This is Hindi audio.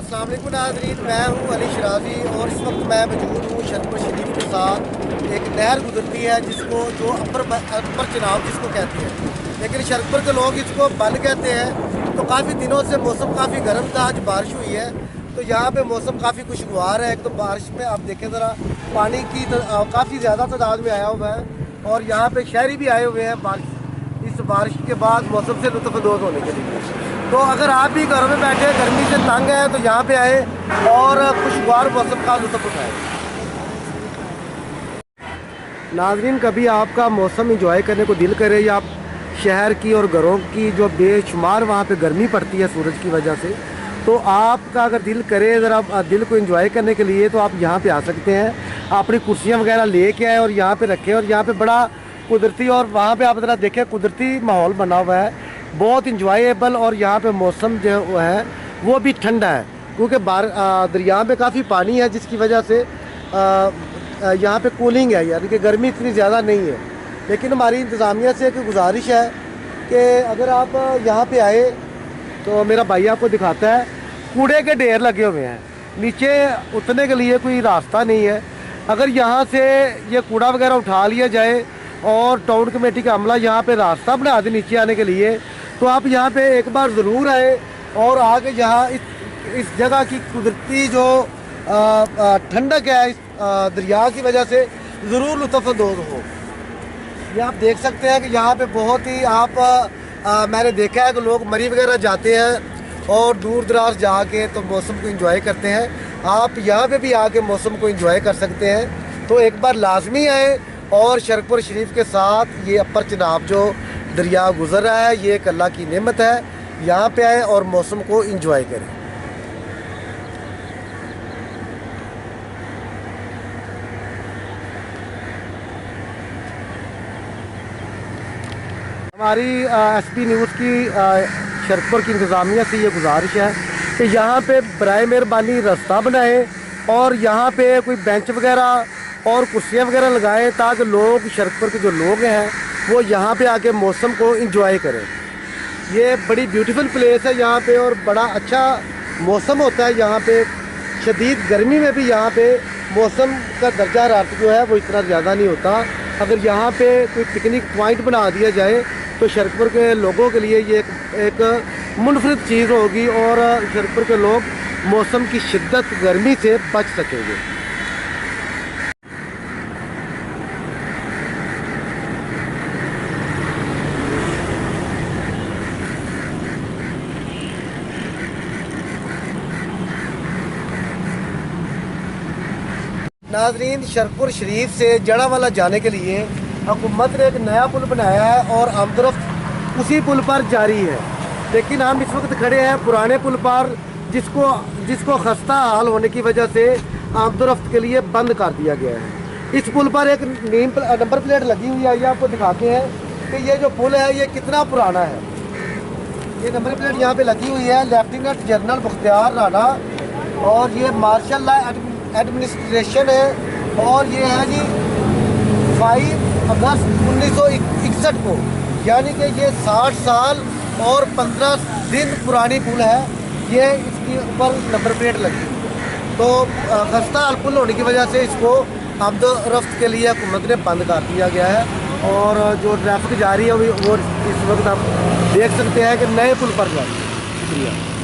अस्सलाम वालेकुम नाज़रीन, मैं हूँ अली शराजी और इस वक्त मैं मौजूद हूँ शरकपुर शरीफ के साथ। एक नहर गुजरती है जिसको जो अपर चिनाब जिसको कहते हैं, लेकिन शरकपुर के लोग इसको बल कहते हैं। तो काफ़ी दिनों से मौसम काफ़ी गर्म था, आज बारिश हुई है तो यहाँ पे मौसम काफ़ी खुशगवार है। एक तो बारिश में आप देखें ज़रा पानी की काफ़ी ज़्यादा तादाद में आया हुआ है और यहाँ पे शहरी भी आए हुए हैं इस बारिश के बाद मौसम से लुत्फ़अंदोज़ होने के लिए। तो अगर आप भी घर में बैठे गर्मी से तंग है तो यहाँ पे आए और खुशगवार मौसम का लुत्फ़ उठाएं। नाज़रीन, कभी आपका मौसम इंजॉय करने को दिल करे या आप शहर की और घरों की जो बेशुमार वहाँ पे गर्मी पड़ती है सूरज की वजह से, तो आपका अगर दिल करे ज़रा दिल को एंजॉय करने के लिए तो आप यहाँ पे आ सकते हैं। अपनी कुर्सियाँ वगैरह लेके आए और यहाँ पे रखें और यहाँ पे बड़ा कुदरती और वहाँ पे आप ज़रा देखें कुदरती माहौल बना हुआ है, बहुत इंजॉयबल। और यहाँ पे मौसम जो है वो भी ठंडा है क्योंकि दरिया में काफ़ी पानी है जिसकी वजह से यहाँ पे कूलिंग है, यानी कि गर्मी इतनी ज़्यादा नहीं है। लेकिन हमारी इंतज़ामिया से एक गुजारिश है कि अगर आप यहाँ पे आए तो मेरा भाई आपको दिखाता है कूड़े के ढेर लगे हुए हैं, नीचे उतरने के लिए कोई रास्ता नहीं है। अगर यहाँ से ये कूड़ा वगैरह उठा लिया जाए और टाउन कमेटी का अमला यहाँ पे रास्ता बना दे नीचे आने के लिए, तो आप यहाँ पे एक बार ज़रूर आए और आके यहाँ इस जगह की कुदरती जो ठंडक है इस दरिया की वजह से ज़रूर लुत्फ़अंदोज़ हो। ये आप देख सकते हैं कि यहाँ पे बहुत ही मैंने देखा है कि लोग मरी वगैरह जाते हैं और दूर दराज जाके तो मौसम को एंजॉय करते हैं। आप यहाँ पे भी आके मौसम को एंजॉय कर सकते हैं। तो एक बार लाजमी आए और शरकपुर शरीफ के साथ ये अपर चिनाब जो दरिया गुजर रहा है ये एक अल्लाह की नेमत है। यहाँ पे आए और मौसम को एंजॉय करें। हमारी एसपी न्यूज़ की शरकपुर की इंतज़ामिया से ये गुजारिश है कि यहाँ पे बराए मेहरबानी रास्ता बनाए और यहाँ पे कोई बेंच वगैरह और कुर्सियाँ वगैरह लगाएं ताकि लोग शरकपुर के जो लोग हैं वो यहाँ पे आके मौसम को एंजॉय करें। ये बड़ी ब्यूटीफुल प्लेस है यहाँ पे और बड़ा अच्छा मौसम होता है यहाँ पे। शदीद गर्मी में भी यहाँ पे मौसम का दर्जा हरारत जो है वो इतना ज़्यादा नहीं होता। अगर यहाँ पे कोई पिकनिक पॉइंट बना दिया जाए तो शरकपुर के लोगों के लिए ये एक मुनफरिद चीज़ होगी और शरकपुर के लोग मौसम की शिद्दत गर्मी से बच सकेंगे। नाजरीन, शरकपुर शरीफ से जड़ावाला जाने के लिए हुकूमत ने एक नया पुल बनाया है और आमदरफ्त उसी पुल पर जारी है। लेकिन हम इस वक्त खड़े हैं पुराने पुल पर जिसको खस्ता हाल होने की वजह से आमदरफ्त के लिए बंद कर दिया गया है। इस पुल पर एक नंबर प्लेट लगी हुई है, ये आपको दिखाते हैं कि ये जो पुल है ये कितना पुराना है। ये नंबर प्लेट यहाँ पे लगी हुई है लेफ्टिनेंट जनरल मुख्तियार राणा और ये मार्शल लॉ एडमिनिस्ट्रेशन है और ये है जी 5 अगस्त 1961 को, यानी कि ये 60 साल और 15 दिन पुरानी पुल है। ये इसके ऊपर नंबर प्लेट लगी तो खस्ता हाल पुल होने की वजह से इसको आमद-ओ-रफ्त के लिए हुकूमत ने बंद कर दिया गया है और जो ट्रैफिक जारी है वो इस वक्त आप देख सकते हैं कि नए पुल पर जारी है। शुक्रिया।